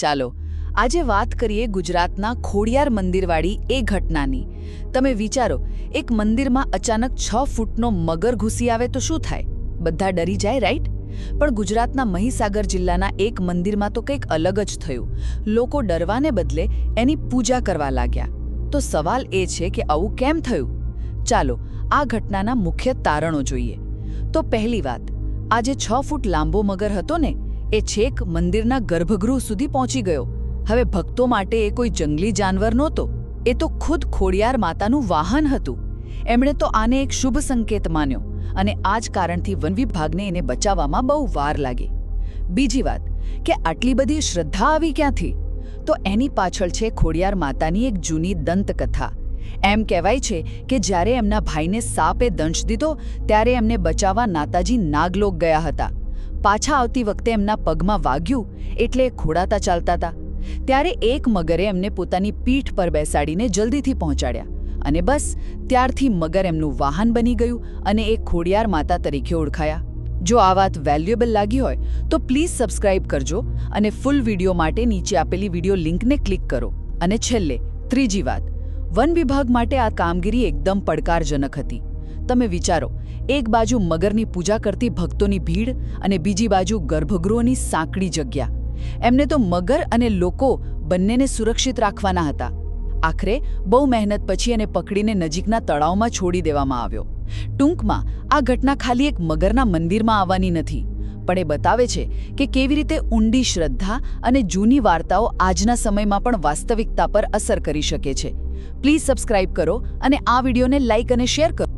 ચાલો આજે વાત કરીએ ગુજરાતના ખોડિયાર મંદિરવાળી એ ઘટનાની. તમે વિચારો, એક મંદિરમાં અચાનક 6 ફૂટનો મગર ઘૂસી આવે તો શું થાય? બધા ડરી જાય, રાઈટ? પણ ગુજરાતના મહીસાગર જિલ્લાના એક મંદિરમાં તો કંઈક અલગ જ થયું. લોકો ડરવાને બદલે એની પૂજા કરવા લાગ્યા. તો સવાલ એ છે કે આવું કેમ થયું? ચાલો આ ઘટનાના મુખ્ય તારણો જોઈએ. તો પહેલી વાત, આ જે 6 ફૂટ લાંબો મગર હતો ને, એ છેક મંદિરના ગર્ભગૃહ સુધી પહોંચી ગયો. હવે ભક્તો માટે એ કોઈ જંગલી જાનવર નહોતો, એ તો ખુદ ખોડિયાર માતાનું વાહન હતું. એમણે તો આને એક શુભ સંકેત માન્યો અને આ જ કારણથી વન વિભાગને એને બચાવવામાં બહુ વાર લાગી. બીજી વાત કે આટલી બધી શ્રદ્ધા આવી ક્યાંથી? તો એની પાછળ છે ખોડિયાર માતાની એક જૂની દંતકથા. એમ કહેવાય છે કે જ્યારે એમના ભાઈને સાપે દંશ દીધો ત્યારે એમને બચાવવા નાતાજી નાગલોક ગયા હતા. પાછા આવતી વખતે એમના પગમાં વાગ્યું એટલે એ ખોડાતા ચાલતા હતા. ત્યારે એક મગરે એમને પોતાની પીઠ પર બેસાડીને જલ્દીથી પહોંચાડ્યા અને બસ ત્યારથી મગર એમનું વાહન બની ગયું અને એ ખોડિયાર માતા તરીકે ઓળખાયા. જો આ વાત વેલ્યુએબલ લાગી હોય તો પ્લીઝ સબસ્ક્રાઇબ કરજો અને ફૂલ વિડીયો માટે નીચે આપેલી વિડીયો લિંકને ક્લિક કરો. અને છેલ્લે ત્રીજી વાત, વન વિભાગ માટે આ કામગીરી એકદમ પડકારજનક હતી. તમે વિચારો, એક બાજુ મગરની પૂજા કરતી ભક્તોની ભીડ અને બીજી બાજુ ગર્ભગૃહની સાંકડી જગ્યા. એમને તો મગર અને લોકો બંનેને સુરક્ષિત રાખવાના હતા. આખરે બહુ મહેનત પછી એને પકડીને નજીકના તળાવમાં છોડી દેવામાં આવ્યો. ટૂંકમાં આ ઘટના ખાલી એક મગરના મંદિરમાં આવવાની નથી, પણ એ બતાવે છે કે કેવી રીતે ઊંડી શ્રદ્ધા અને જૂની વાર્તાઓ આજના સમયમાં પણ વાસ્તવિકતા પર અસર કરી શકે છે. પ્લીઝ સબસ્ક્રાઇબ કરો અને આ વિડીયોને લાઇક અને શેર કરો.